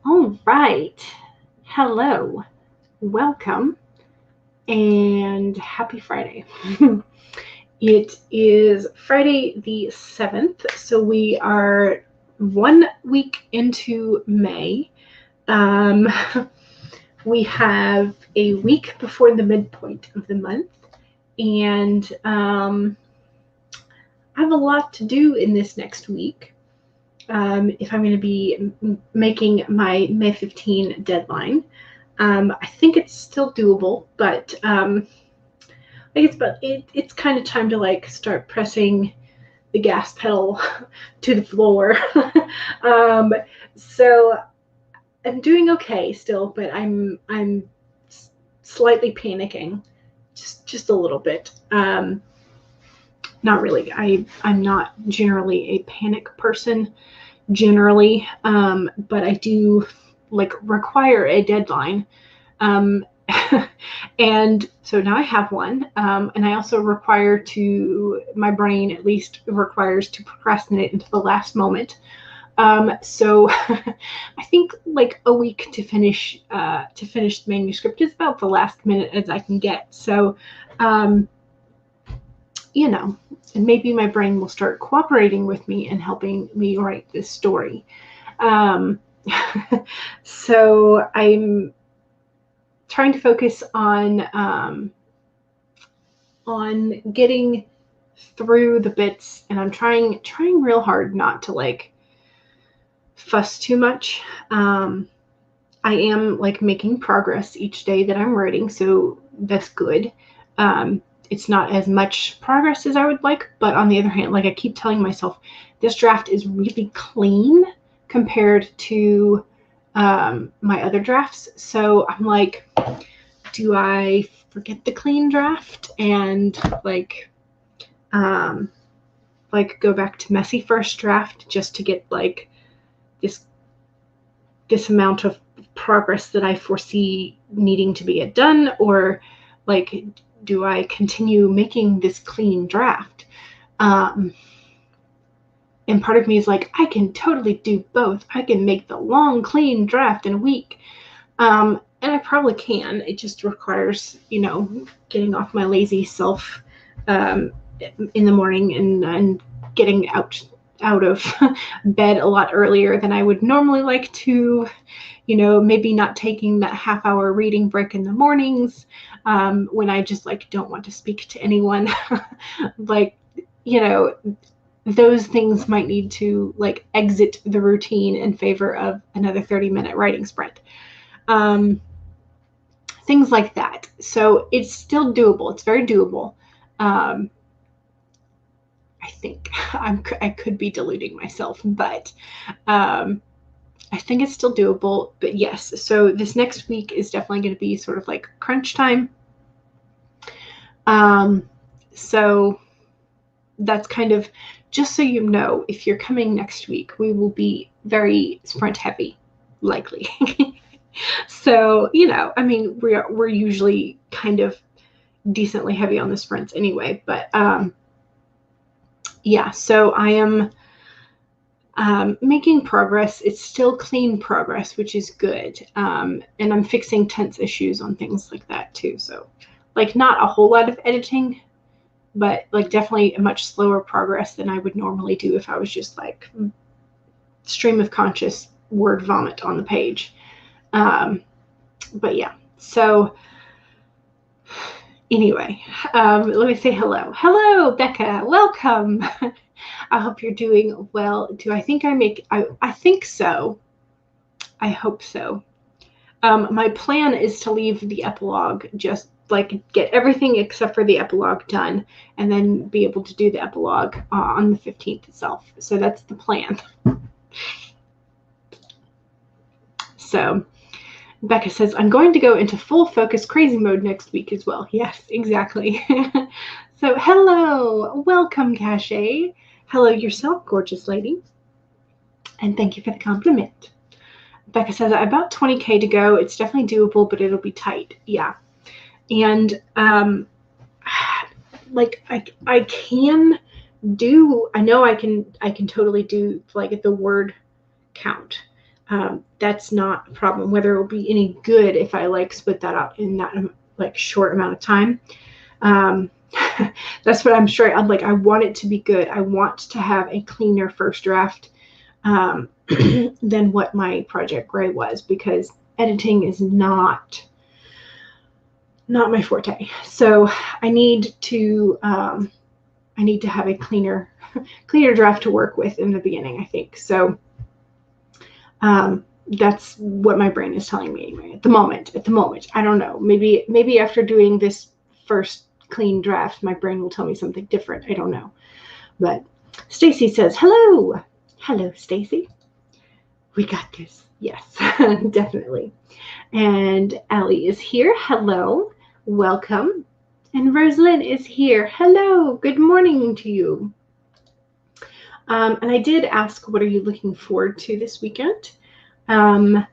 All right. Hello. Welcome and happy Friday. It is Friday the 7th, so we are 1 week into May. We have a week before the midpoint of the month, and I have a lot to do in this next week. If I'm going to be making my May 15 deadline. I think it's still doable, but it's kind of time to start pressing the gas pedal to the floor. So I'm doing okay still, but I'm slightly panicking, just a little bit. Not really. I'm not generally a panic person generally, but I do require a deadline. And so now I have one, and I also my brain at least requires to procrastinate until the last moment. So I think a week to finish the manuscript is about the last minute as I can get. So, and maybe my brain will start cooperating with me and helping me write this story. So I'm trying to focus on getting through the bits, and I'm trying real hard not to fuss too much. I am making progress each day that I'm writing, so that's good. It's not as much progress as I would like, but on the other hand, I keep telling myself, this draft is really clean compared to my other drafts. So I'm like, do I forget the clean draft and go back to messy first draft just to get this amount of progress that I foresee needing to be done, or do I continue making this clean draft? And part of me is I can totally do both. I can make the long, clean draft in a week. And I probably can. It just requires, getting off my lazy self in the morning and getting out of bed a lot earlier than I would normally like to. Maybe not taking that half-hour reading break in the mornings when I just don't want to speak to anyone. Those things might need to exit the routine in favor of another 30-minute writing sprint. Things like that. So it's still doable. It's very doable. I think I could be deluding myself, but I think it's still doable. But yes, so this next week is definitely going to be sort of crunch time. So that's kind of, just so you know, if you're coming next week, we will be very sprint heavy, likely. So, we're usually kind of decently heavy on the sprints anyway, but yeah, so I am making progress. It's still clean progress, which is good. And I'm fixing tense issues on things like that too. So not a whole lot of editing, but definitely a much slower progress than I would normally do if I was just stream of conscious word vomit on the page. But yeah, so anyway, let me say hello. Hello, Becca. Welcome. I hope you're doing well. I think so. I hope so. My plan is to leave the epilogue, just get everything except for the epilogue done, and then be able to do the epilogue on the 15th itself. So that's the plan. So Becca says, I'm going to go into full focus crazy mode next week as well. Yes, exactly. So hello, welcome, Cache. Hello yourself, gorgeous lady. And thank you for the compliment. Becca says, about 20K to go. It's definitely doable, but it'll be tight. Yeah. And I know I can totally do the word count. that's not a problem. Whether it will be any good if I like split that out in that like short amount of time. That's what I'm sure. I'm like, I want it to be good. I want to have a cleaner first draft than what my Project Gray was, because editing is not my forte. So I need to have a cleaner draft to work with in the beginning, I think. So that's what my brain is telling me anyway. At the moment, I don't know. Maybe after doing this first clean draft, my brain will tell me something different. I don't know. But Stacy says, hello. Hello, Stacy. We got this. Yes, definitely. And Allie is here. Hello. Welcome. And Rosalind is here. Hello. Good morning to you. And I did ask, what are you looking forward to this weekend? I've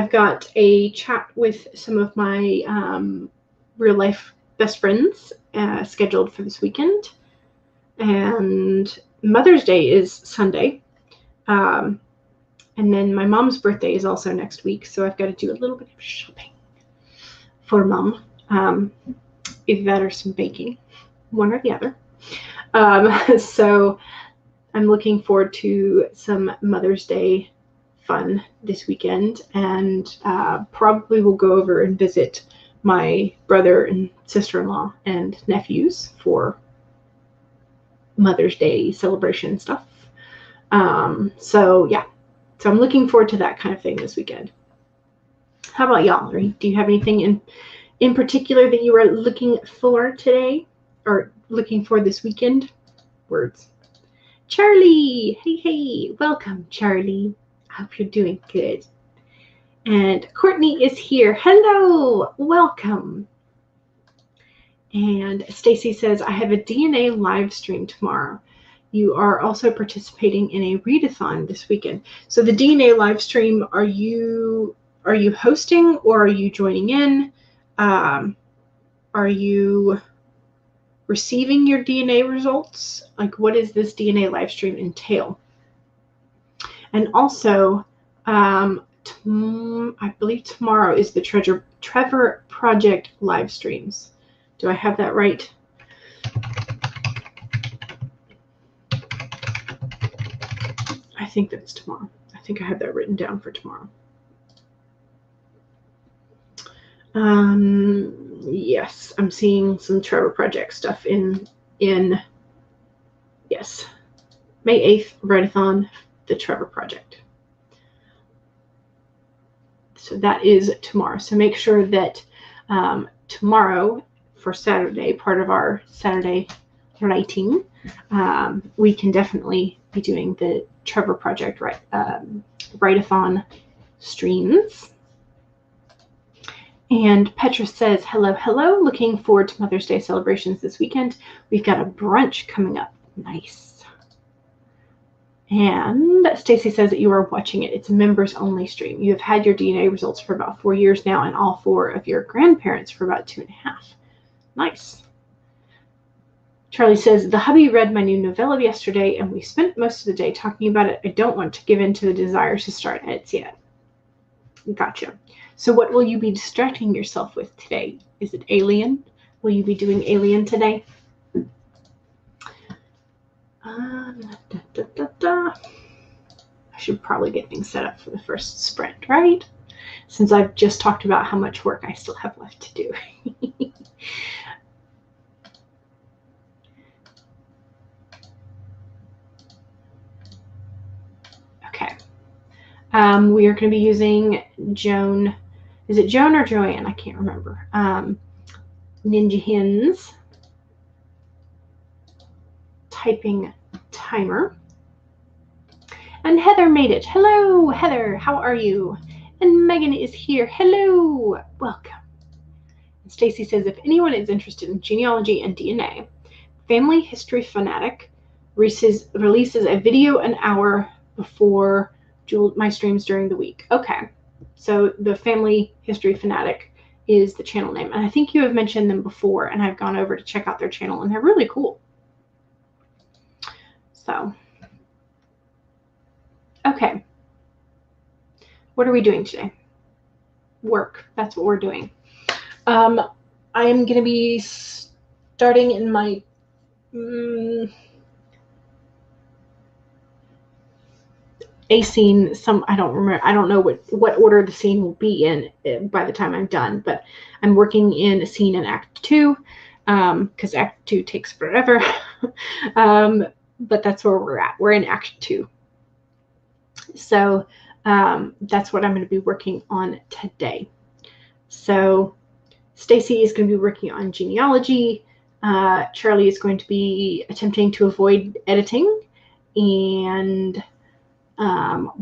got a chat with some of my real life best friends scheduled for this weekend. And Mother's Day is Sunday. And then my mom's birthday is also next week. So I've got to do a little bit of shopping for Mom. Either that or some baking, one or the other. So I'm looking forward to some Mother's Day fun this weekend, and probably will go over and visit my brother and sister-in-law and nephews for Mother's Day celebration stuff. So yeah, so I'm looking forward to that kind of thing this weekend. How about y'all? Do you have anything in particular that you are looking for today, or looking for this weekend? Words. Charlie, hey, welcome, Charlie. I hope you're doing good. And Courtney is here. Hello, welcome. And Stacy says, I have a DNA live stream tomorrow. You are also participating in a readathon this weekend. So the DNA live stream, are you hosting, or are you joining in? Are you receiving your DNA results? Like, what does this DNA live stream entail? And also, I believe tomorrow is the Trevor Project live streams. Do I have that right? I think that's tomorrow. I think I have that written down for tomorrow. Yes, I'm seeing some Trevor Project stuff in yes, May 8th, Write-a-thon, the Trevor Project. So that is tomorrow. So make sure that tomorrow, for Saturday, part of our Saturday writing, we can definitely be doing the Trevor Project write-a-thon streams. And Petra says, hello, looking forward to Mother's Day celebrations this weekend. We've got a brunch coming up. Nice. And Stacy says that you are watching it. It's a members only stream. You have had your DNA results for about 4 years now, and all 4 of your grandparents for about 2.5. Nice. Charlie says, the hubby read my new novella yesterday, and we spent most of the day talking about it. I don't want to give in to the desire to start edits yet. Gotcha. So what will you be distracting yourself with today? Is it Alien? Will you be doing Alien today? I should probably get things set up for the first sprint, right? Since I've just talked about how much work I still have left to do. Okay. We are going to be using Joan. Is it Joan or Joanne? I can't remember. Ninja Hens typing timer. And Heather made it. Hello, Heather. How are you? And Megan is here. Hello. Welcome. And Stacy says, if anyone is interested in genealogy and DNA, Family History Fanatic releases a video an hour before my streams during the week. Okay. So the Family History Fanatic is the channel name. And I think you have mentioned them before, and I've gone over to check out their channel, and they're really cool. So, okay. What are we doing today? Work. That's what we're doing. I am going to be starting in my a scene. I don't remember. I don't know what order the scene will be in by the time I'm done. But I'm working in a scene in Act 2 because Act 2 takes forever. But that's where we're at. We're in Act 2. So that's what I'm going to be working on today. So Stacy is going to be working on genealogy. Charlie is going to be attempting to avoid editing. And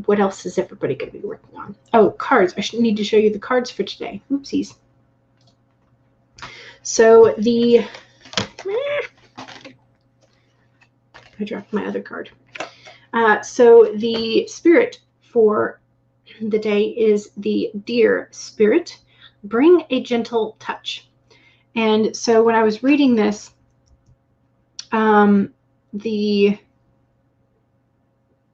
what else is everybody going to be working on? Oh, cards. I need to show you the cards for today. Oopsies. So I dropped my other card. So the spirit for the day is the deer spirit. Bring a gentle touch. And so when I was reading this, the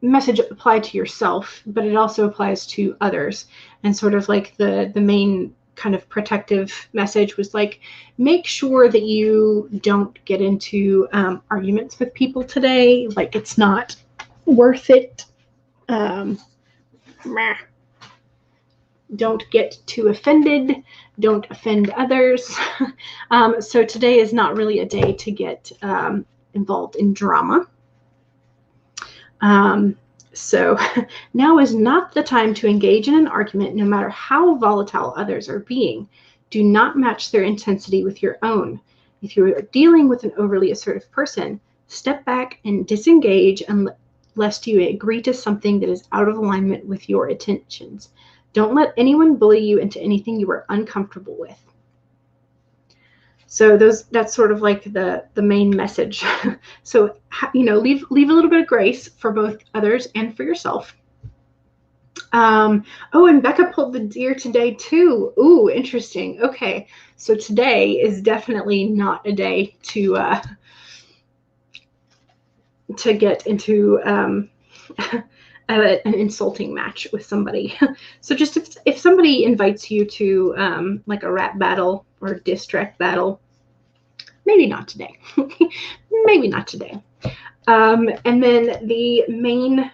message applied to yourself, but it also applies to others. And sort of like the main kind of protective message was like, make sure that you don't get into arguments with people today. Like, it's not worth it. Don't get too offended. Don't offend others. So today is not really a day to get involved in drama. So now is not the time to engage in an argument, no matter how volatile others are being. Do not match their intensity with your own. If you are dealing with an overly assertive person, step back and disengage lest you agree to something that is out of alignment with your intentions. Don't let anyone bully you into anything you are uncomfortable with. So that's sort of like the main message. So, leave a little bit of grace for both others and for yourself. Oh, and Becca pulled the deer today too. Ooh, interesting. Okay, so today is definitely not a day to get into an insulting match with somebody. So just if somebody invites you to like a rap battle or diss track battle, maybe not today. Maybe not today. And then the main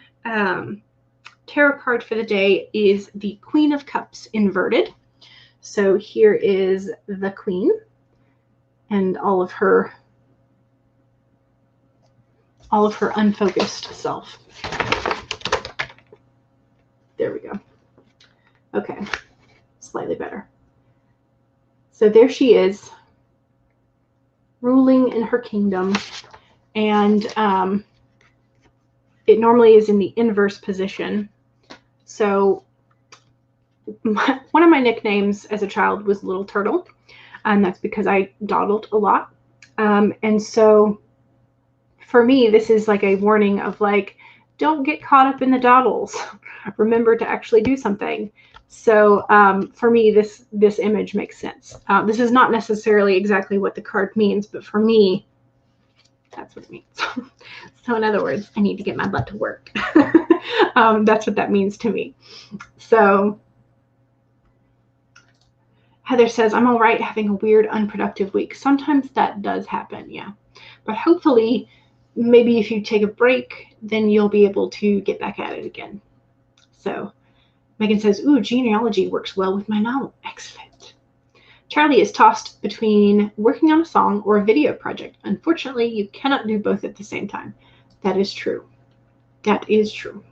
tarot card for the day is the Queen of Cups inverted. So here is the Queen and all of her unfocused self. There we go. Okay, slightly better. So there she is, ruling in her kingdom, and it normally is in the inverse position. So one of my nicknames as a child was Little Turtle, and that's because I dawdled a lot. And so for me, this is like a warning of like, don't get caught up in the dawdles. Remember to actually do something. So for me, this image makes sense. This is not necessarily exactly what the card means, but for me, that's what it means. So in other words, I need to get my butt to work. That's what that means to me. So Heather says, I'm all right having a weird, unproductive week. Sometimes that does happen, yeah. But hopefully, maybe if you take a break, then you'll be able to get back at it again. So Megan says, ooh, genealogy works well with my novel. Excellent. Charlie is tossed between working on a song or a video project. Unfortunately, you cannot do both at the same time. That is true. That is true.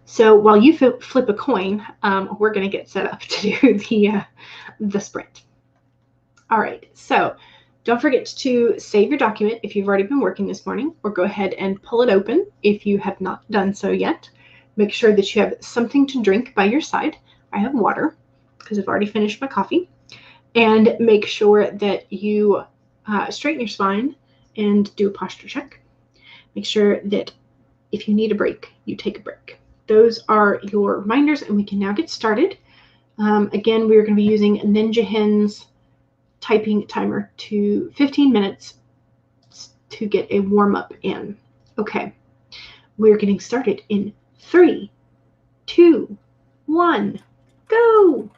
So while you flip a coin, we're going to get set up to do the sprint. All right. So don't forget to save your document if you've already been working this morning, or go ahead and pull it open if you have not done so yet. Make sure that you have something to drink by your side. I have water because I've already finished my coffee. And make sure that you straighten your spine and do a posture check. Make sure that if you need a break, you take a break. Those are your reminders, and we can now get started. Again, we're going to be using Ninja Hen's typing timer to 15 minutes to get a warm-up in. Okay, we're getting started in 3, 2, 1, go!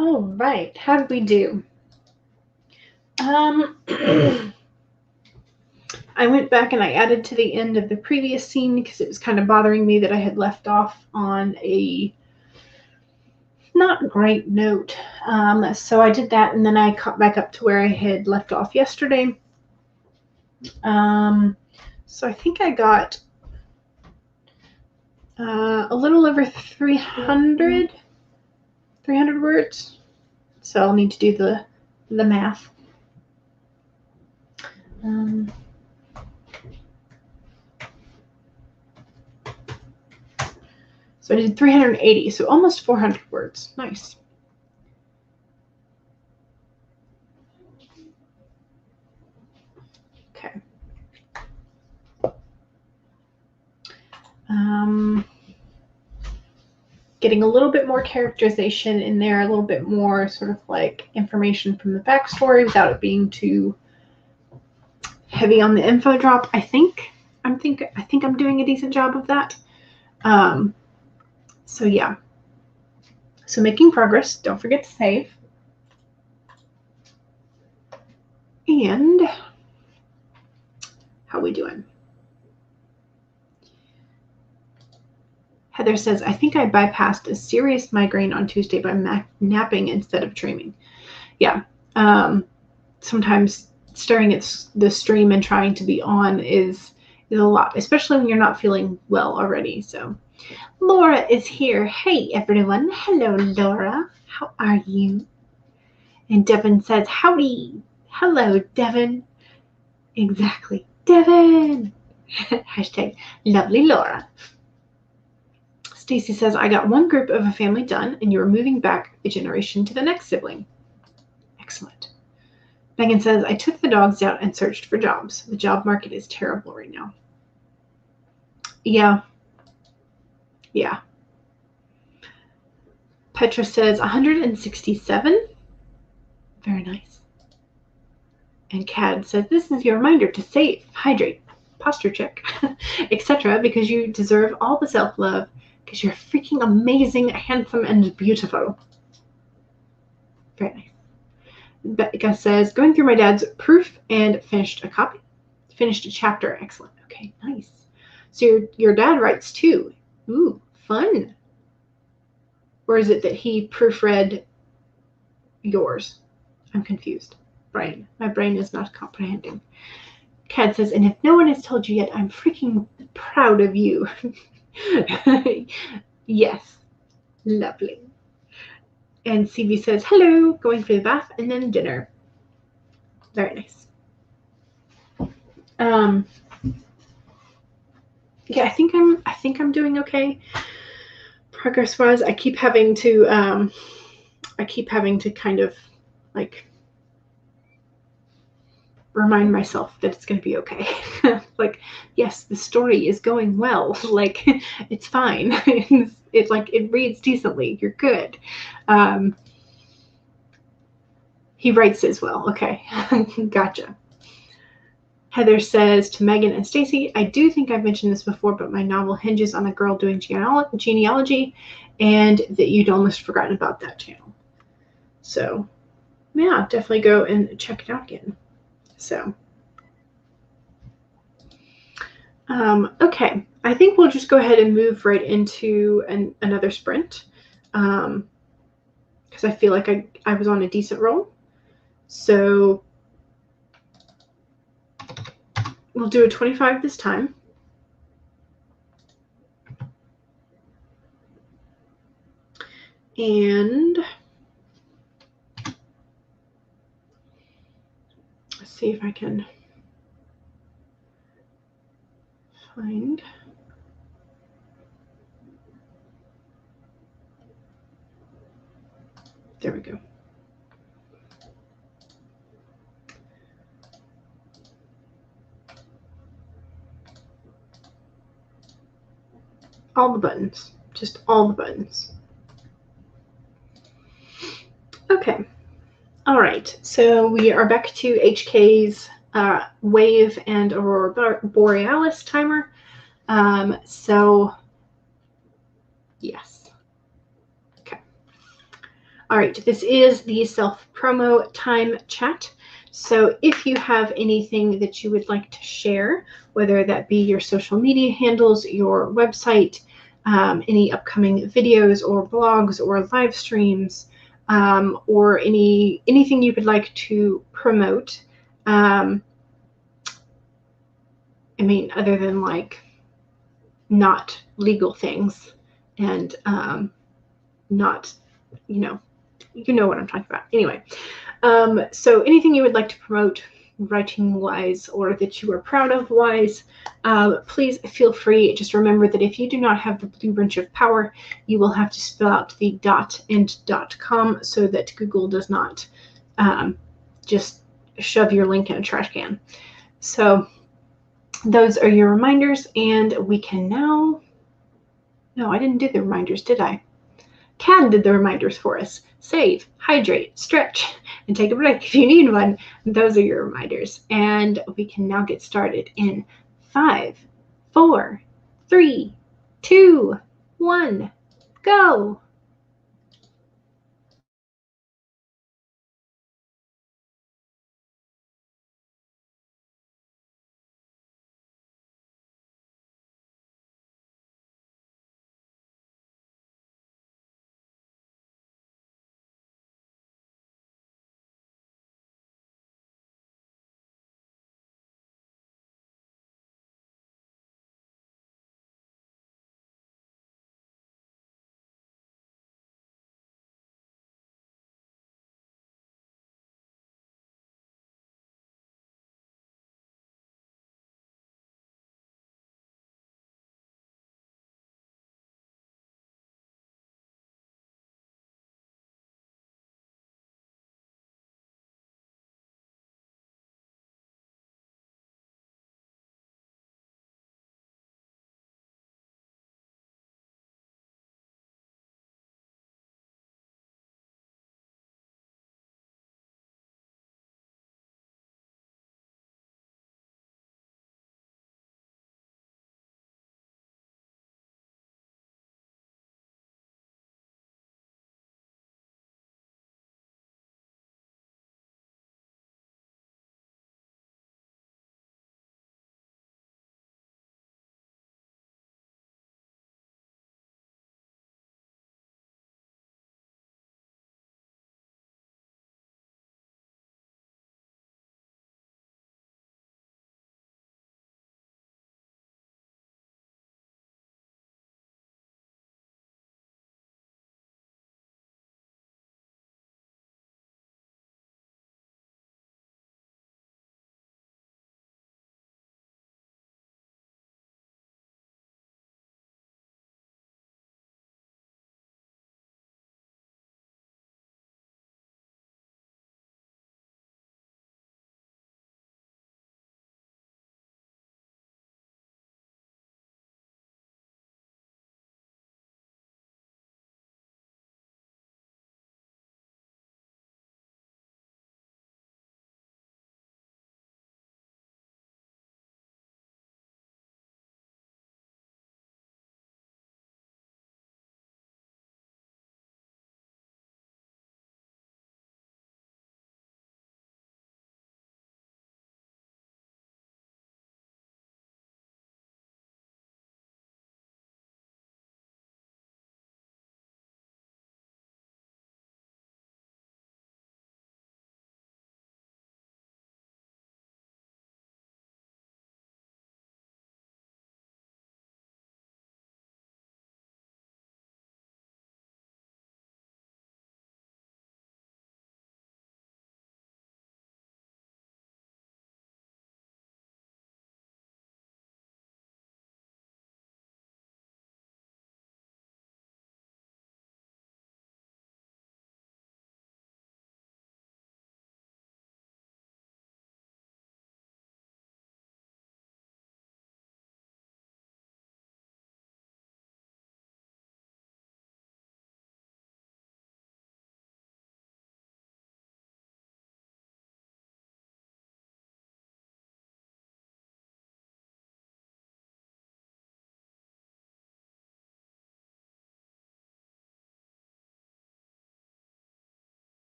All right, how did we do? I went back and I added to the end of the previous scene because it was kind of bothering me that I had left off on a not great note. So I did that, and then I caught back up to where I had left off yesterday. So I think I got a little over 300 words. So I'll need to do the math. So I did 380, so almost 400 words. Nice. Okay. Getting a little bit more characterization in there, a little bit more sort of like information from the backstory without it being too heavy on the info drop. I think I'm doing a decent job of that. So yeah. So making progress. Don't forget to save. And how we doing? Heather says, I think I bypassed a serious migraine on Tuesday by napping instead of dreaming. Yeah. Sometimes staring at the stream and trying to be on is a lot, especially when you're not feeling well already. So Laura is here. Hey, everyone. Hello, Laura. How are you? And Devin says, howdy. Hello, Devin. Exactly. Devin. Hashtag lovely Laura. Stacy says, I got one group of a family done, and you are moving back a generation to the next sibling. Excellent. Megan says, I took the dogs out and searched for jobs. The job market is terrible right now. Yeah. Yeah. Petra says, 167. Very nice. And Cad says, this is your reminder to save, hydrate, posture check, etc. because you deserve all the self-love because you're freaking amazing, handsome, and beautiful. Very nice. Becca says, going through my dad's proof and finished a copy. Finished a chapter. Excellent. Okay, nice. So your dad writes too. Ooh, fun. Or is it that he proofread yours? I'm confused. Brain. My brain is not comprehending. Kat says, and if no one has told you yet, I'm freaking proud of you. Yes. Lovely. And CV says, hello, going for the bath and then dinner. Very nice. Yeah, I think I'm doing okay. Progress wise, I keep having to kind of like remind myself that it's going to be okay. Like, yes, the story is going well. Like, it's fine. It reads decently. You're good. He writes as well. Okay. Gotcha. Heather says to Megan and Stacy, I do think I've mentioned this before, but my novel hinges on a girl doing genealogy, and that you'd almost forgotten about that channel. So, yeah, definitely go and check it out again. So, okay, I think we'll just go ahead and move right into another sprint, because I feel like I was on a decent roll. So we'll do a 25 this time. And let's see if I can find. There we go. All the buttons, just all the buttons. Okay. All right. So we are back to HK's Wave and Aurora Borealis timer. So yes. Okay. All right, this is the self-promo time chat. So if you have anything that you would like to share, whether that be your social media handles, your website, any upcoming videos or blogs or live streams, or anything you would like to promote, I mean, other than like not legal things and not, you know what I'm talking about. Anyway, so anything you would like to promote writing wise or that you are proud of wise, please feel free. Just remember that if you do not have the blue wrench of power, you will have to spell out the .and .com so that Google does not just shove your link in a trash can. So those are your reminders, and we can now... No, I didn't do the reminders, did I? Ken did the reminders for us. Save, hydrate, stretch, and take a break if you need one. Those are your reminders. And we can now get started in 5, 4, 3, 2, 1, go.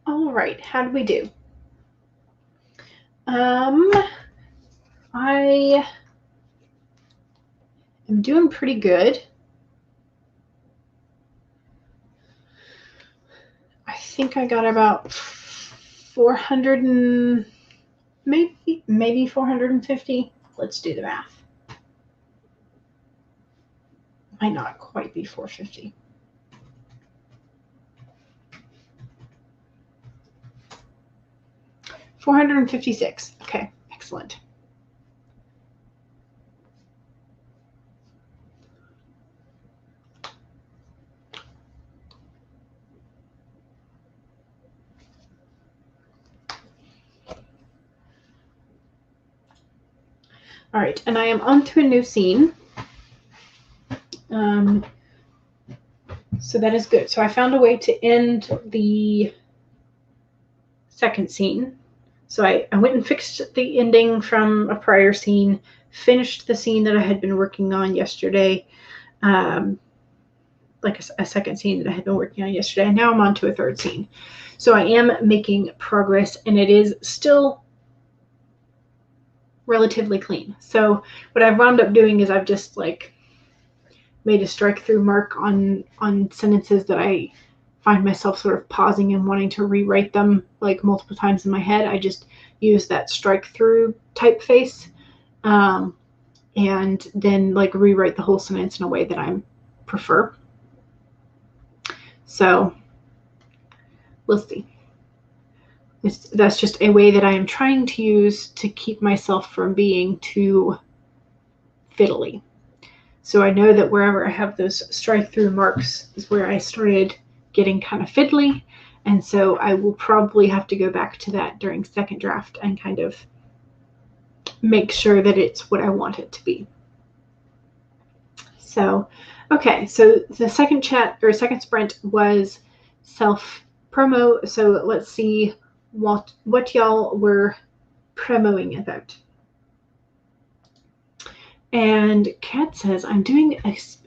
All right, how did we do? I am doing pretty good. I think I got about 400 and maybe 450. Let's do the math. Might not quite be 450. $456. Okay, excellent. All right, and I am on to a new scene. So that is good. So I found a way to end the second scene. So I went and fixed the ending from a prior scene, finished the scene that I had been working on yesterday, like a second scene that I had been working on yesterday, and now I'm on to a third scene. So I am making progress, and it is still relatively clean. So what I've wound up doing is I've just like made a strike through mark on sentences that I find myself sort of pausing and wanting to rewrite them like multiple times in my head. I just use that strike through typeface and then like rewrite the whole sentence in a way that I prefer. So we'll see. That's just a way that I am trying to use to keep myself from being too fiddly. So I know that wherever I have those strike through marks is where I started getting kind of fiddly. And so I will probably have to go back to that during second draft and kind of make sure that it's what I want it to be. So, okay, so the second sprint was self-promo. So let's see what y'all were promoing about. And Kat says, I'm doing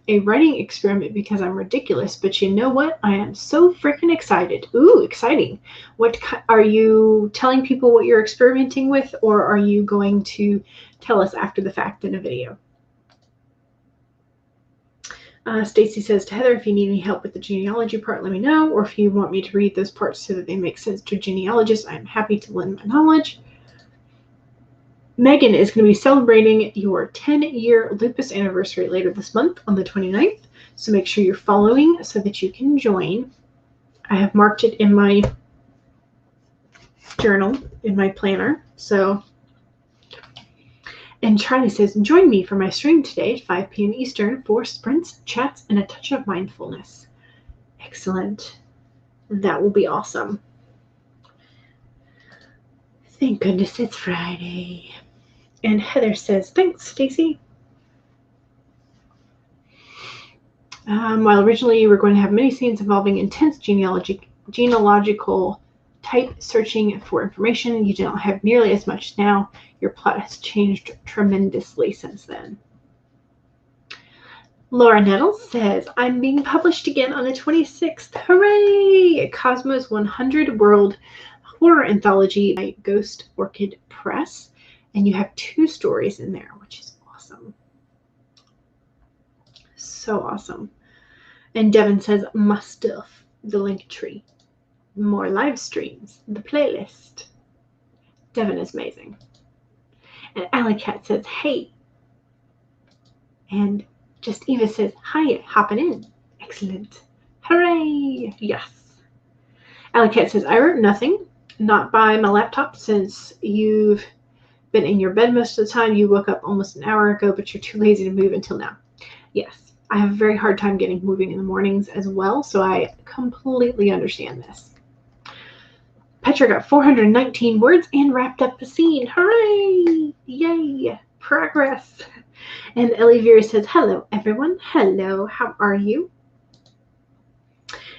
a writing experiment because I'm ridiculous, but you know what? I am so freaking excited. Ooh, exciting. What are you telling people what you're experimenting with, or are you going to tell us after the fact in a video? Stacy says to Heather, if you need any help with the genealogy part, let me know, or if you want me to read those parts so that they make sense to genealogists, I'm happy to lend my knowledge. Megan is going to be celebrating your 10-year lupus anniversary later this month on the 29th, so make sure you're following so that you can join. I have marked it in my journal, in my planner. So, and Charlie says, join me for my stream today at 5 p.m. Eastern for sprints, chats, and a touch of mindfulness. Excellent. That will be awesome. Thank goodness it's Friday. And Heather says, thanks, Stacy. While originally you were going to have many scenes involving intense genealogical type searching for information, you don't have nearly as much now. Your plot has changed tremendously since then. Laura Nettles says, I'm being published again on the 26th. Hooray! Cosmos 100 World Horror Anthology by Ghost Orchid Press. And you have 2 stories in there, which is awesome. So awesome. And Devin says, my stuff, the link tree. More live streams, the playlist. Devin is amazing. And Alley Cat says, hey. And Just Eva says, hi, hopping in. Excellent. Hooray. Yes. Alley Cat says, I wrote nothing, not by my laptop, since you've been in your bed most of the time. You woke up almost an hour ago, but you're too lazy to move until now. Yes, I have a very hard time getting moving in the mornings as well, so I completely understand this. Petra got 419 words and wrapped up the scene. Hooray! Yay! Progress! And Ellie Vera says, hello, everyone. Hello, how are you?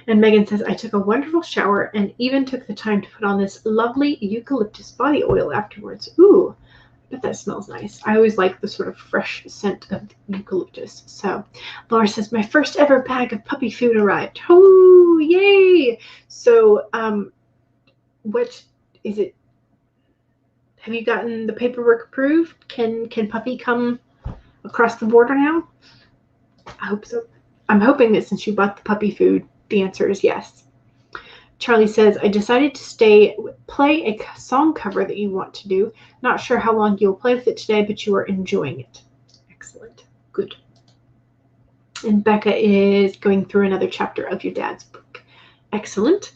And Megan says, I took a wonderful shower and even took the time to put on this lovely eucalyptus body oil afterwards. Ooh, I bet that smells nice. I always like the sort of fresh scent of eucalyptus. So Laura says, my first ever bag of puppy food arrived. Oh, yay! So What is it? Have you gotten the paperwork approved? Can Puppy come across the border now? I hope so. I'm hoping that since you bought the puppy food, the answer is yes. Charlie says, I decided to play a song cover that you want to do. Not sure how long you'll play with it today, but you are enjoying it. Excellent. Good. And Becca is going through another chapter of your dad's book. Excellent.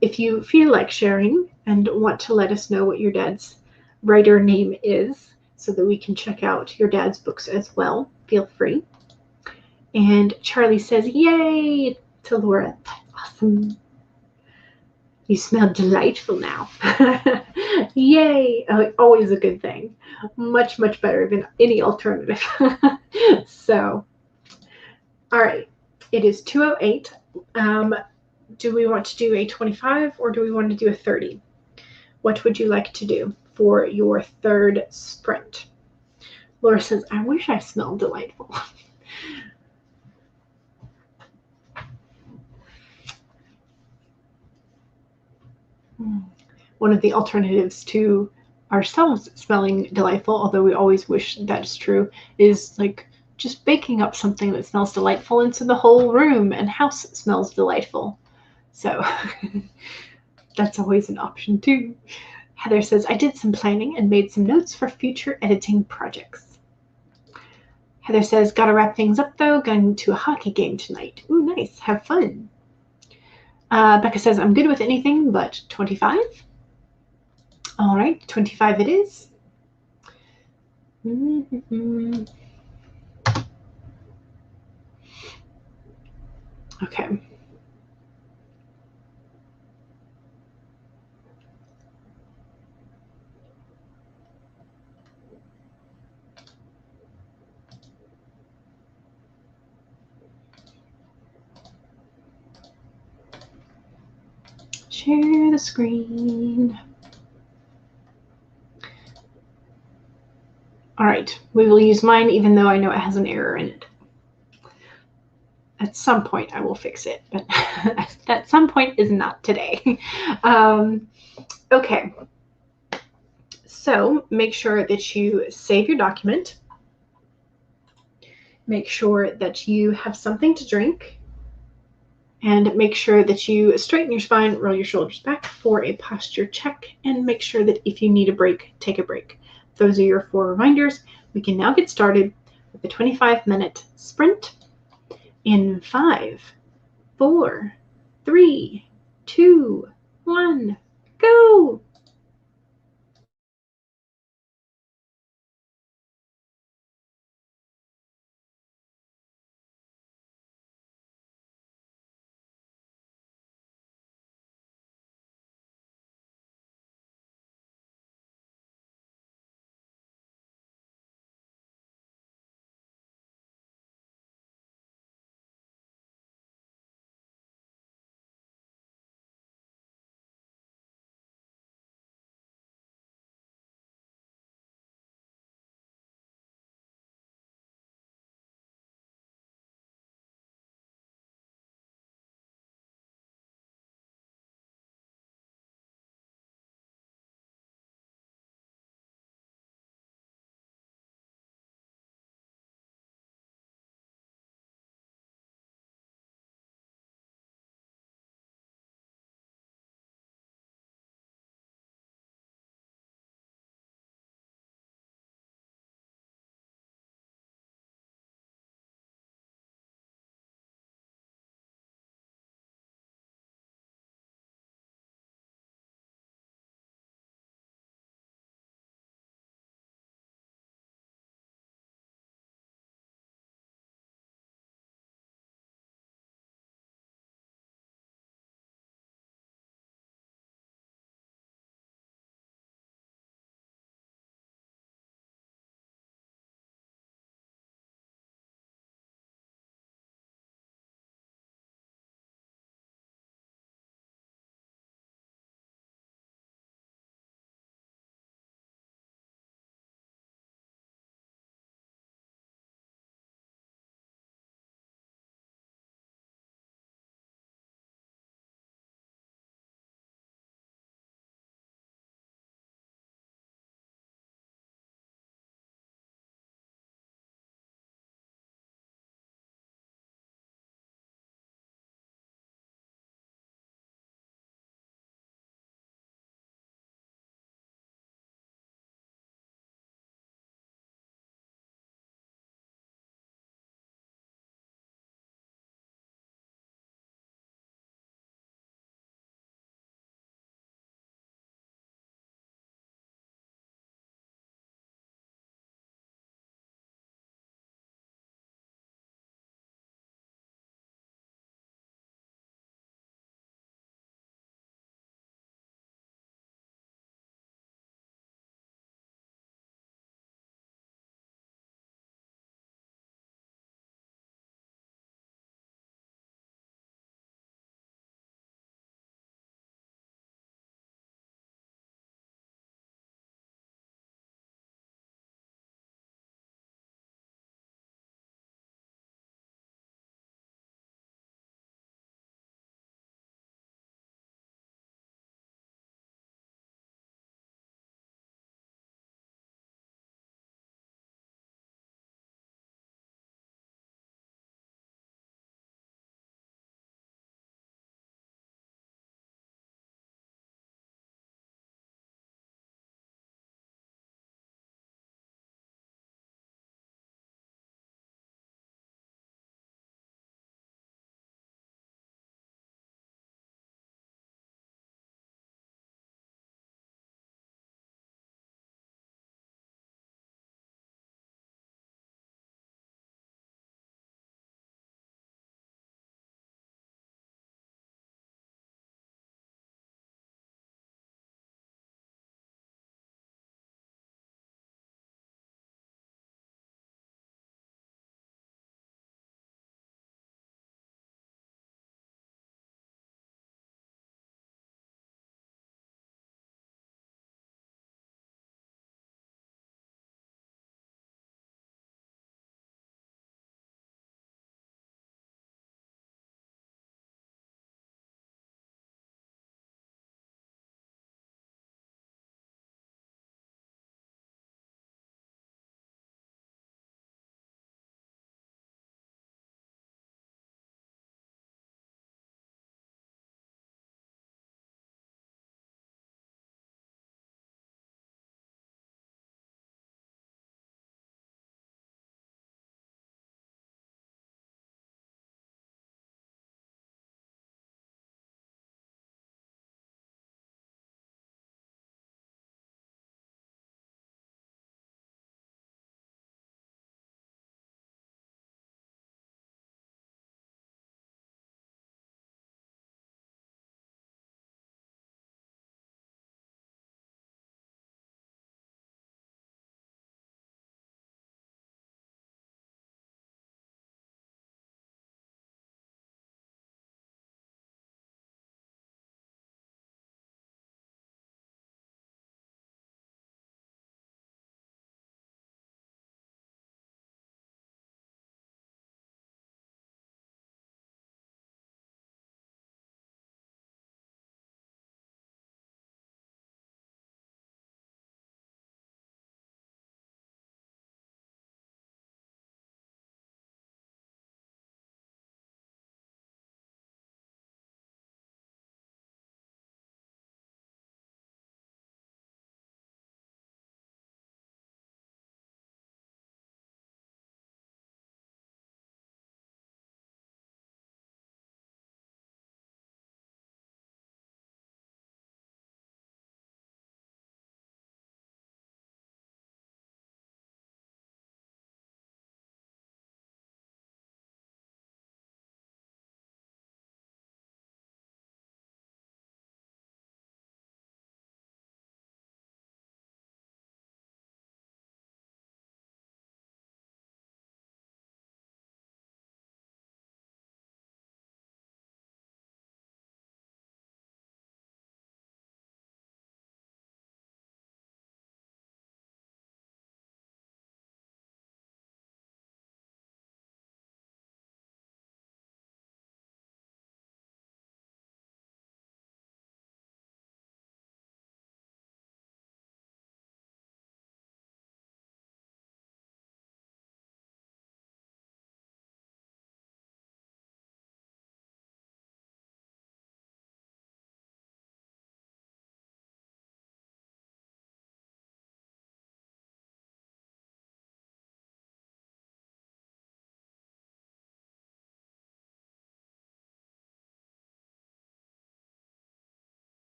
If you feel like sharing and want to let us know what your dad's writer name is so that we can check out your dad's books as well, feel free. And Charlie says, yay, to Laura. That's awesome. You smell delightful now. Yay. Always a good thing. Much, much better than any alternative. So, all right. It is 2:08. Do we want to do a 25 or do we want to do a 30? What would you like to do for your third sprint? Laura says, I wish I smelled delightful. One of the alternatives to ourselves smelling delightful, although we always wish that's true, is like just baking up something that smells delightful and so the whole room and house smells delightful. So that's always an option too. Heather says, I did some planning and made some notes for future editing projects. Heather says, gotta wrap things up though, going to a hockey game tonight. Ooh, nice, have fun. Becca says, I'm good with anything but 25. All right, 25 it is. Okay. Share the screen. All right, we will use mine even though I know it has an error in it. At some point I will fix it, but at some point is not today. Okay, so make sure that you save your document. Make sure that you have something to drink. And make sure that you straighten your spine, roll your shoulders back for a posture check, and make sure that if you need a break, take a break. Those are your 4 reminders. We can now get started with the 25-minute sprint in 5, 4, 3, 2, 1, go!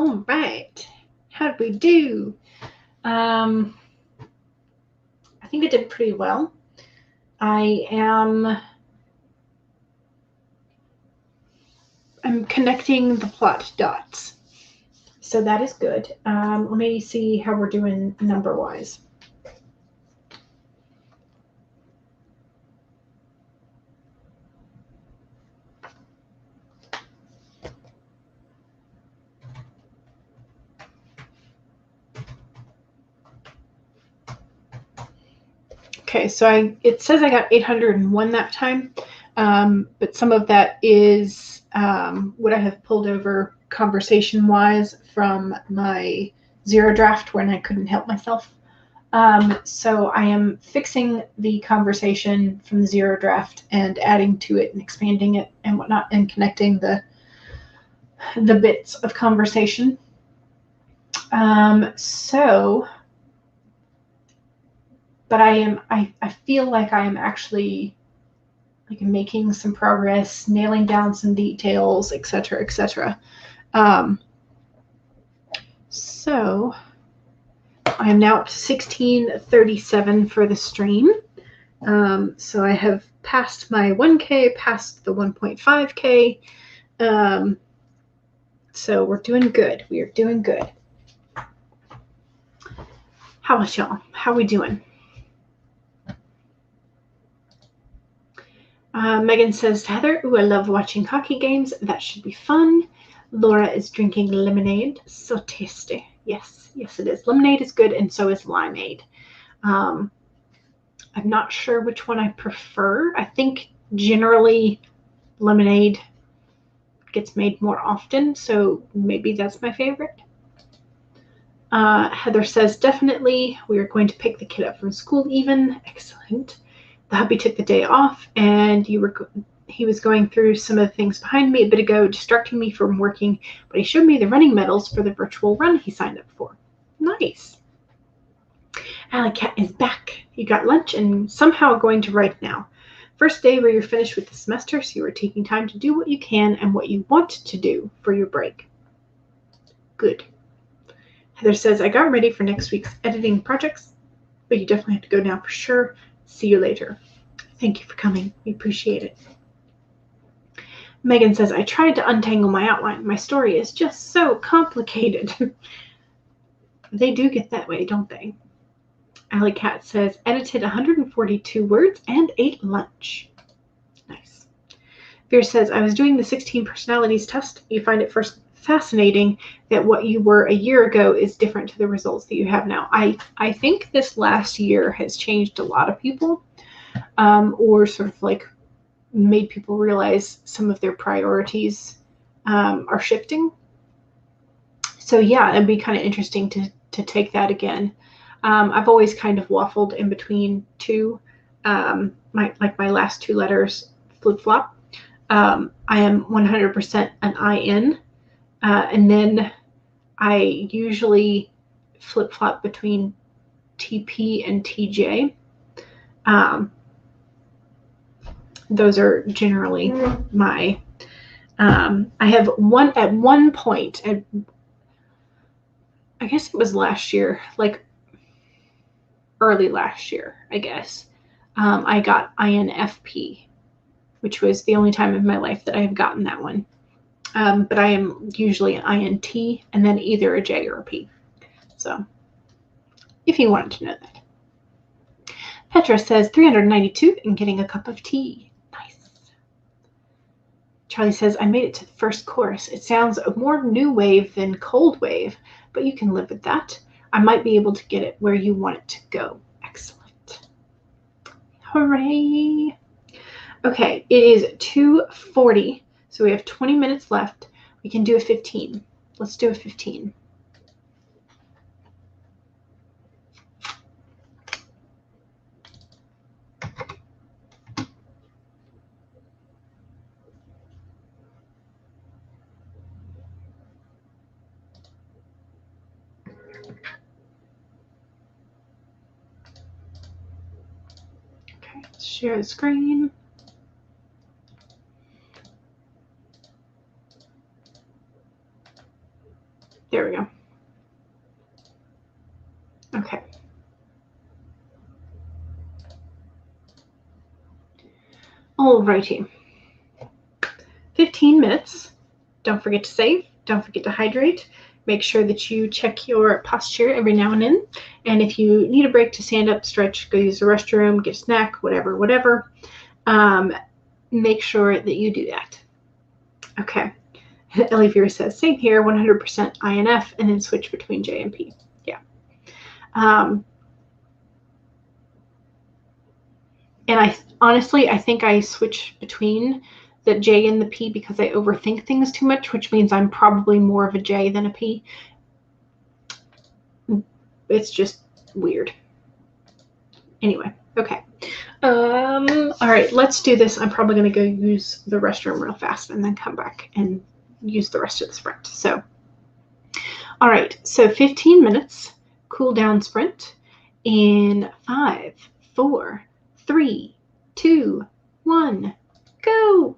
All right. How did we do? I think I did pretty well. I'm connecting the plot dots. So that is good. Let me see how we're doing number-wise. Okay, so it says I got 801 that time, but some of that is what I have pulled over conversation-wise from my zero draft when I couldn't help myself. So I am fixing the conversation from the zero draft and adding to it and expanding it and whatnot and connecting the bits of conversation. But I feel like I am actually like making some progress, nailing down some details, etc., etc. So I am now up to 1637 for the stream. So I have passed my 1K, passed the 1.5K. So we're doing good. We are doing good. How about y'all? How are we doing? Megan says to Heather, ooh, I love watching hockey games. That should be fun. Laura is drinking lemonade. So tasty. Yes, yes it is. Lemonade is good and so is limeade. I'm not sure which one I prefer. I think generally lemonade gets made more often, so maybe that's my favorite. Heather says, definitely. We are going to pick the kid up from school even. Excellent. The hubby took the day off, and he was going through some of the things behind me a bit ago, distracting me from working, but he showed me the running medals for the virtual run he signed up for. Nice. Alley Cat is back. You got lunch and somehow going to write now. First day where you're finished with the semester, so you are taking time to do what you can and what you want to do for your break. Good. Heather says, I got ready for next week's editing projects, but you definitely have to go now for sure. See you later. Thank you for coming. We appreciate it. Megan says, I tried to untangle my outline. My story is just so complicated. They do get that way, don't they? Alley Cat says, edited 142 words and ate lunch. Nice. Veer says, I was doing the 16 personalities test. You find it first fascinating that what you were a year ago is different to the results that you have now. I think this last year has changed a lot of people, or sort of like made people realize some of their priorities are shifting. So yeah, it'd be kind of interesting to take that again. I've always kind of waffled in between two, my last two letters flip-flop. I am 100% an IN, and then I usually flip-flop between TP and TJ. Those are generally my, I have at one point, I guess it was last year, like early last year, I guess, I got INFP, which was the only time in my life that I have gotten that one. But I am usually an INT and then either a J or a P. So if you wanted to know that. Petra says 392 and getting a cup of tea. Nice. Charlie says, I made it to the first chorus. It sounds more new wave than cold wave, but you can live with that. I might be able to get it where you want it to go. Excellent. Hooray. Okay, it is 2:40, so we have 20 minutes left. We can do a 15. Let's do a 15. Okay, let's share the screen. There we go. Okay. Alrighty. 15 minutes. Don't forget to save. Don't forget to hydrate. Make sure that you check your posture every now and then. And if you need a break to stand up, stretch, go use the restroom, get a snack, whatever, make sure that you do that. Okay. Ellie Vera says, same here, 100% INF, and then switch between J and P. Yeah. And I honestly, I think I switch between the J and the P because I overthink things too much, which means I'm probably more of a J than a P. It's just weird. Anyway, okay. All right, let's do this. I'm probably going to go use the restroom real fast and then come back and use the rest of the sprint. So, all right, so 15 minutes cool down sprint in 5, 4, 3, 2, 1, go.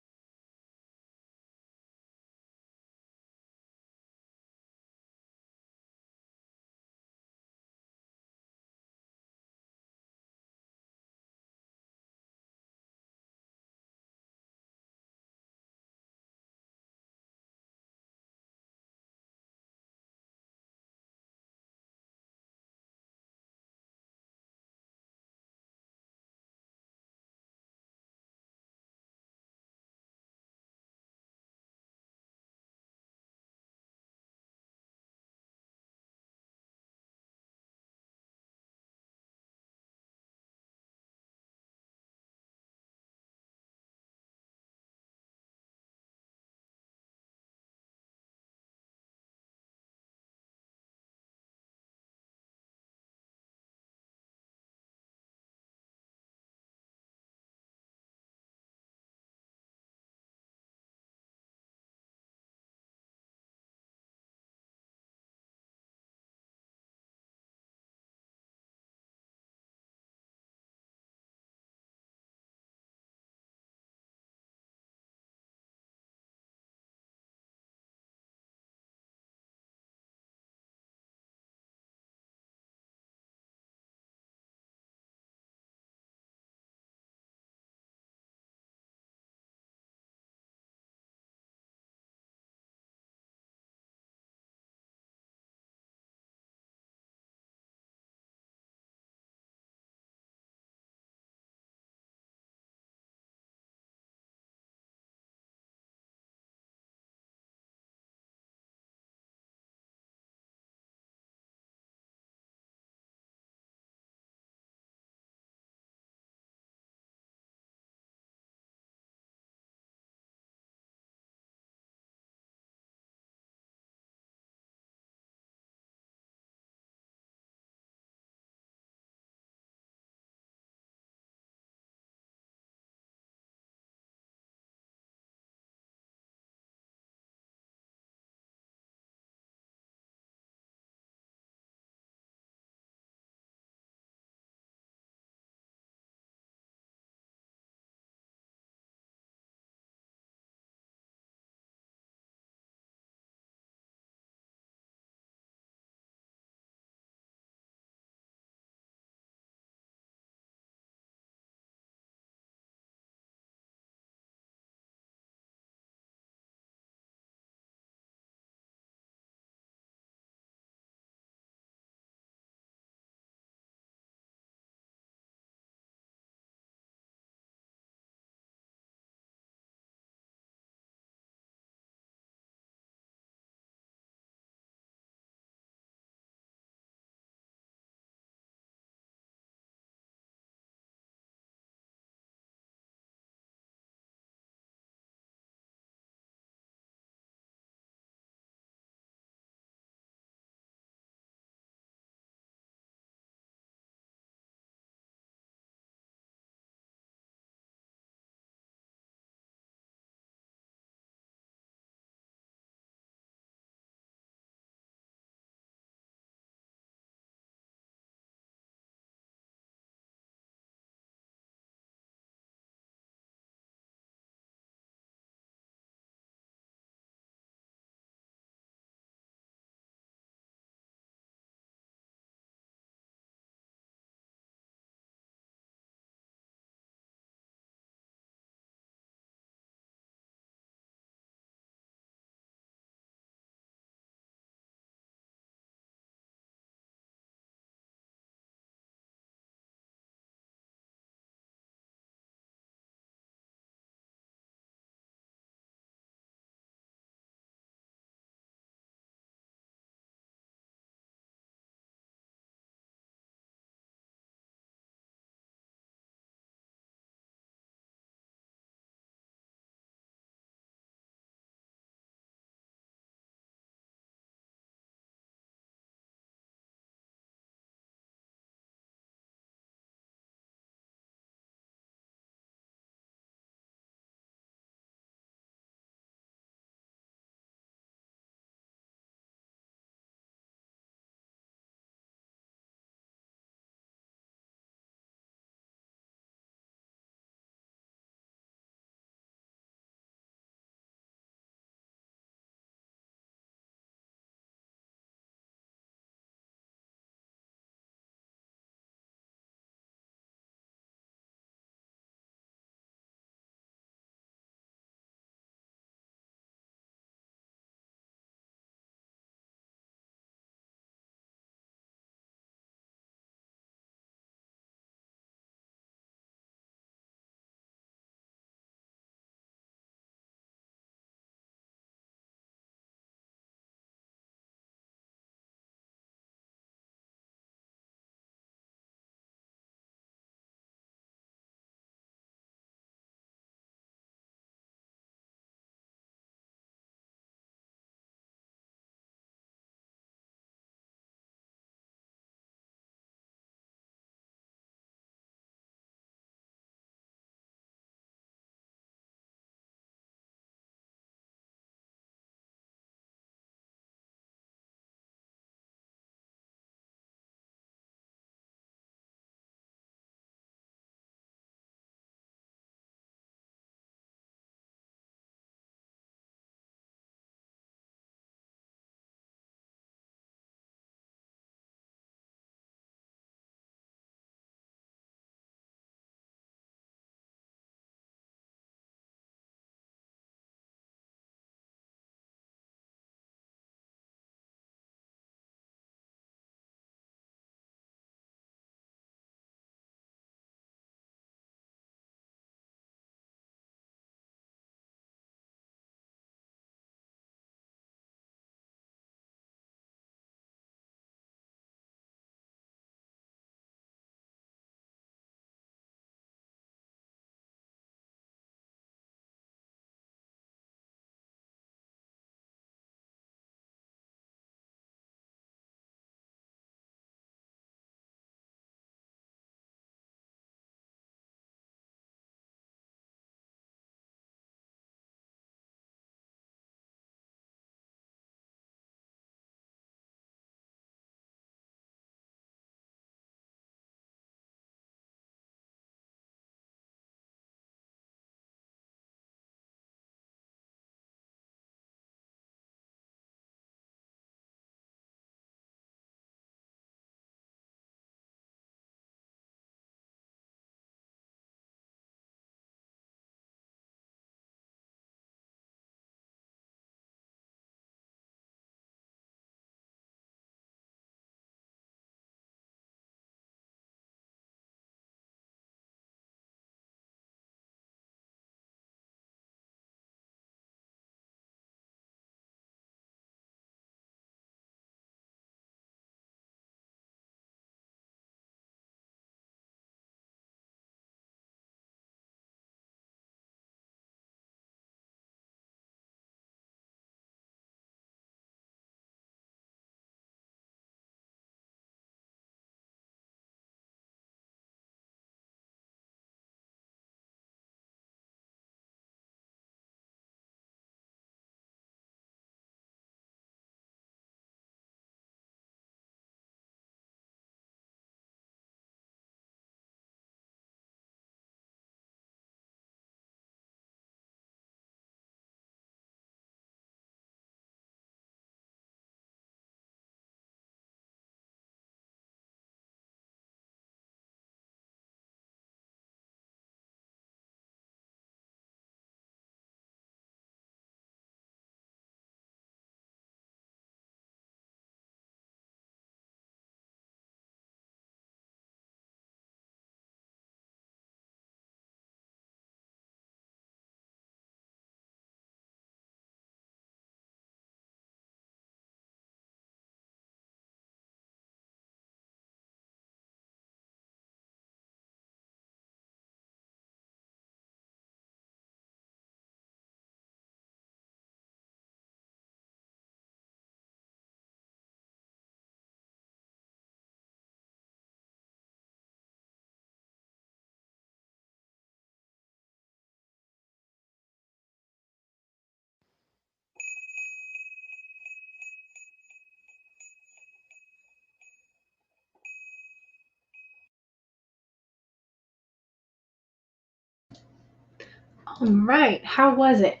All right, how was it?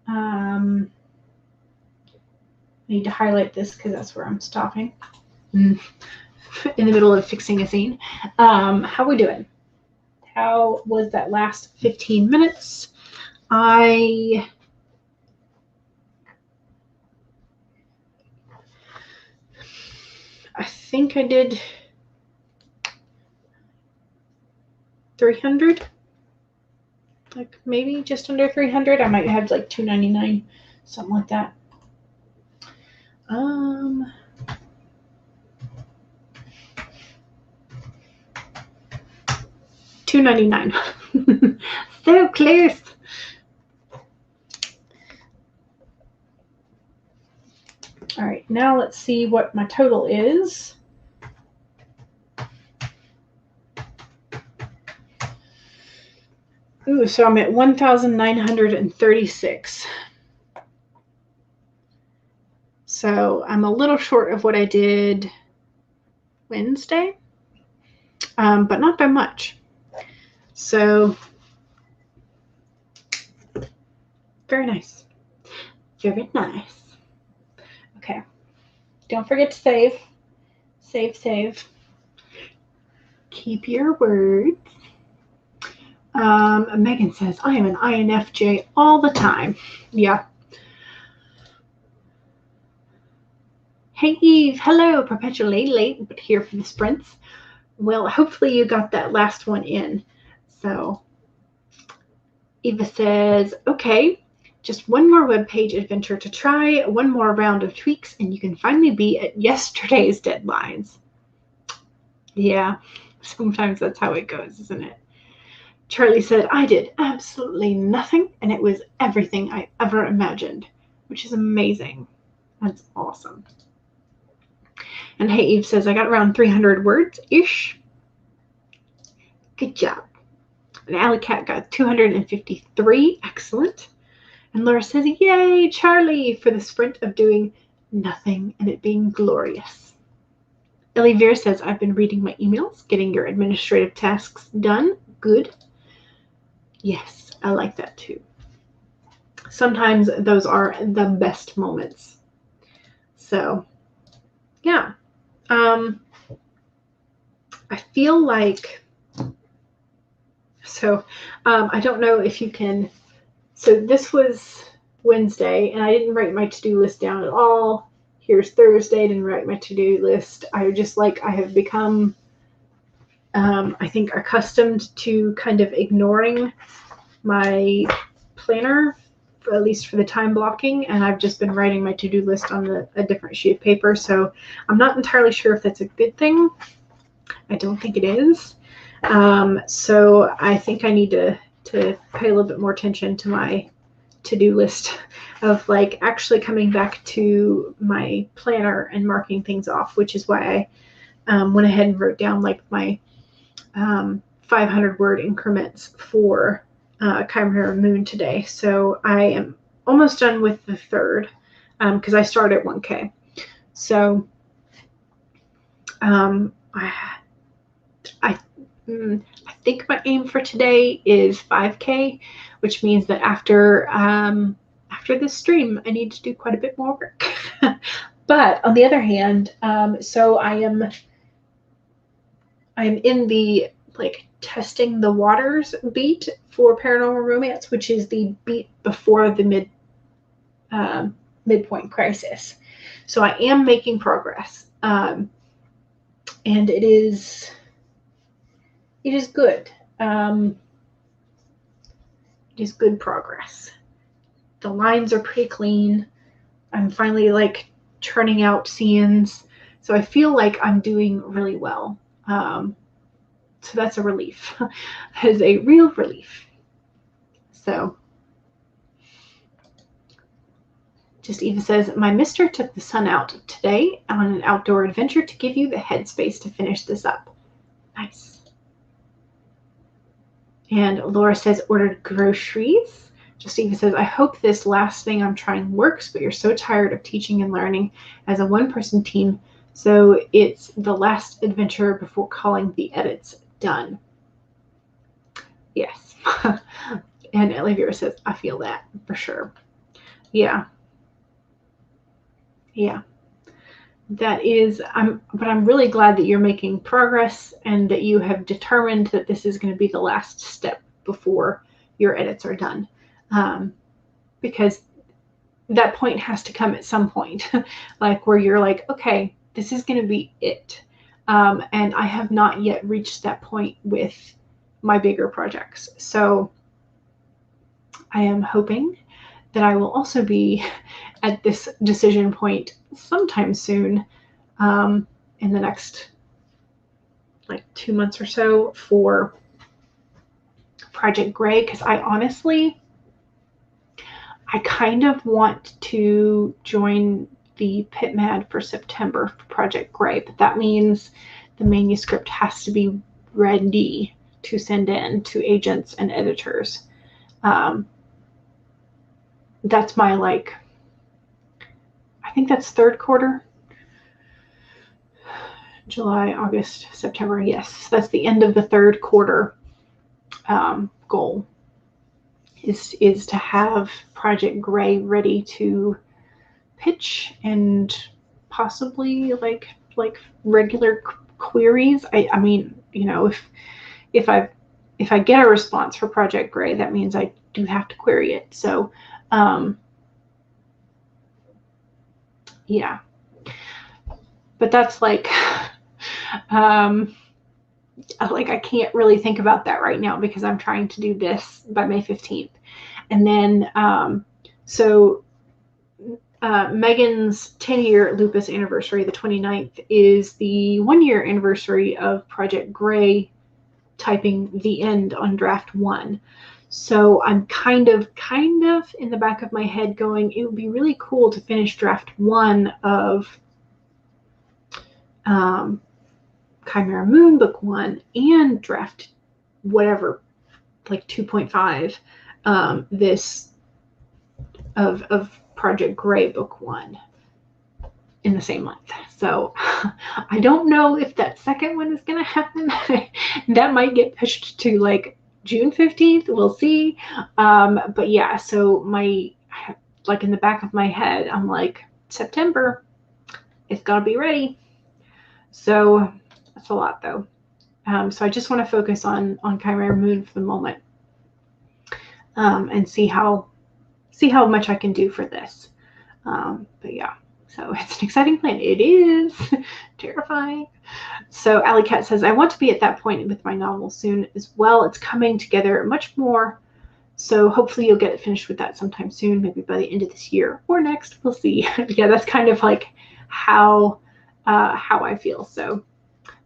I need to highlight this because that's where I'm stopping in the middle of fixing a scene. How we doing? How was that last 15 minutes? I think I did 300, like maybe just under 300. I might have like 299, something like that. $299. So close. All right, now let's see what my total is. Ooh, so I'm at 1,936. So I'm a little short of what I did Wednesday, but not by much. So very nice. Very nice. Okay. Don't forget to save. Save. Keep your words. Megan says, I am an INFJ all the time. Yeah. Hey, Eve. Hello. Perpetually late, but here for the sprints. Well, hopefully you got that last one in. So Eva says, okay, just one more webpage adventure to try, one more round of tweaks, and you can finally be at yesterday's deadlines. Yeah, sometimes that's how it goes, isn't it? Charlie said, I did absolutely nothing, and it was everything I ever imagined, which is amazing. That's awesome. And Hey Eve says, I got around 300 words-ish. Good job. And Alley Cat got 253. Excellent. And Laura says, yay, Charlie, for the sprint of doing nothing and it being glorious. Ellie Veer says, I've been reading my emails, getting your administrative tasks done. Good. Yes, I like that too. Sometimes those are the best moments. So, yeah. I feel like, I don't know if you can, so this was Wednesday, and I didn't write my to-do list down at all. Here's Thursday, I didn't write my to-do list. I have become, I think, accustomed to kind of ignoring my planner, at least for the time blocking, and I've just been writing my to-do list on a different sheet of paper, so I'm not entirely sure if that's a good thing. I don't think it is. So I think I need to pay a little bit more attention to my to-do list of like actually coming back to my planner and marking things off, which is why I went ahead and wrote down like my 500 word increments for Chimera Moon today. So I am almost done with the third because I start at 1K. So I think my aim for today is 5K, which means that after this stream, I need to do quite a bit more work. But on the other hand, so I am in the like testing the waters beat for Paranormal Romance, which is the beat before the midpoint crisis. So I am making progress, and it is good. It is good progress. The lines are pretty clean. I'm finally like turning out scenes, so I feel like I'm doing really well. So that's a relief. That is a real relief. So just Eva says, my mister took the sun out today on an outdoor adventure to give you the headspace to finish this up. Nice. And Laura says, ordered groceries. Just Eva says, I hope this last thing I'm trying works, but you're so tired of teaching and learning as a one-person team. So it's the last adventure before calling the edits done. Yes. And Olivia says, I feel that for sure. Yeah. Yeah. That is, but I'm really glad that you're making progress and that you have determined that this is going to be the last step before your edits are done. Because that point has to come at some point, like where you're like, okay, this is going to be it. And I have not yet reached that point with my bigger projects. So I am hoping that I will also be at this decision point sometime soon, in the next like 2 months or so for Project Gray, because I kind of want to join the PitMad for September for Project Gray, but that means the manuscript has to be ready to send in to agents and editors. That's my, like, I think that's third quarter. July, August, September. Yes, that's the end of the third quarter goal. Is to have Project Gray ready to pitch and possibly like regular queries. I mean, you know, if I get a response for Project Gray, that means I do have to query it. So, yeah. But that's like, I can't really think about that right now because I'm trying to do this by May 15th. And then, Megan's 10-year lupus anniversary, the 29th, is the 1-year anniversary of Project Gray typing the end on draft 1. So I'm kind of in the back of my head going, it would be really cool to finish draft 1 of Chimera Moon book 1 and draft whatever, like 2.5, this of Project Gray book 1 in the same month. So I don't know if that second one is going to happen. That might get pushed to like June 15th. We'll see. But yeah, so like in the back of my head, I'm like, September, it's got to be ready. So that's a lot though. So I just want to focus on Chimera Moon for the moment, and see how much I can do for this. But yeah, so it's an exciting plan. It is terrifying. So Alley Cat says, I want to be at that point with my novel soon as well. It's coming together much more. So hopefully you'll get it finished with that sometime soon, maybe by the end of this year or next. We'll see. Yeah, that's kind of like how I feel. So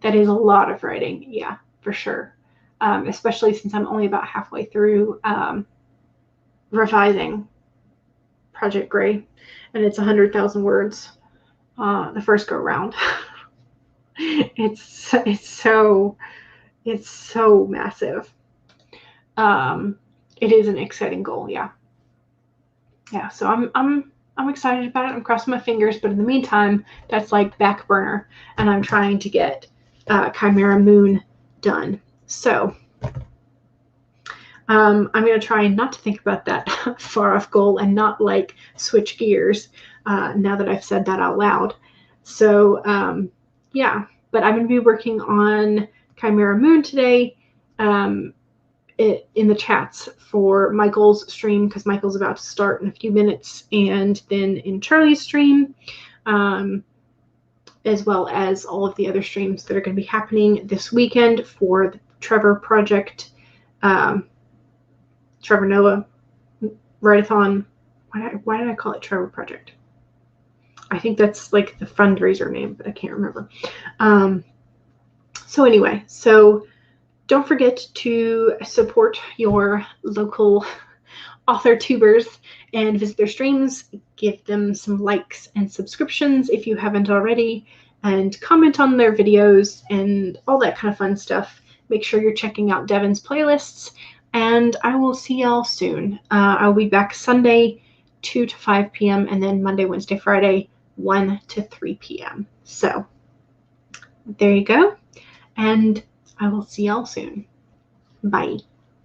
that is a lot of writing. Yeah, for sure. Especially since I'm only about halfway through revising Project Gray, and it's 100,000 words the first go round. It's so massive. It is an exciting goal. Yeah. So I'm excited about it. I'm crossing my fingers, but in the meantime, that's like back burner, and I'm trying to get Chimera Moon done. So I'm going to try not to think about that far off goal and not like switch gears now that I've said that out loud. So yeah, but I'm going to be working on Chimera Moon today in the chats for Michael's stream, because Michael's about to start in a few minutes, and then in Charlie's stream, as well as all of the other streams that are going to be happening this weekend for the Trevor Project, Trevor Noah Write-a-thon. Why did I call it Trevor Project? I think that's like the fundraiser name, but I can't remember. So anyway, so don't forget to support your local author tubers and visit their streams. Give them some likes and subscriptions if you haven't already, and comment on their videos and all that kind of fun stuff. Make sure you're checking out Devin's playlists, and I will see y'all soon. I'll be back Sunday 2 to 5 p.m. and then Monday, Wednesday, Friday 1 to 3 p.m. So there you go, and I will see y'all soon. Bye.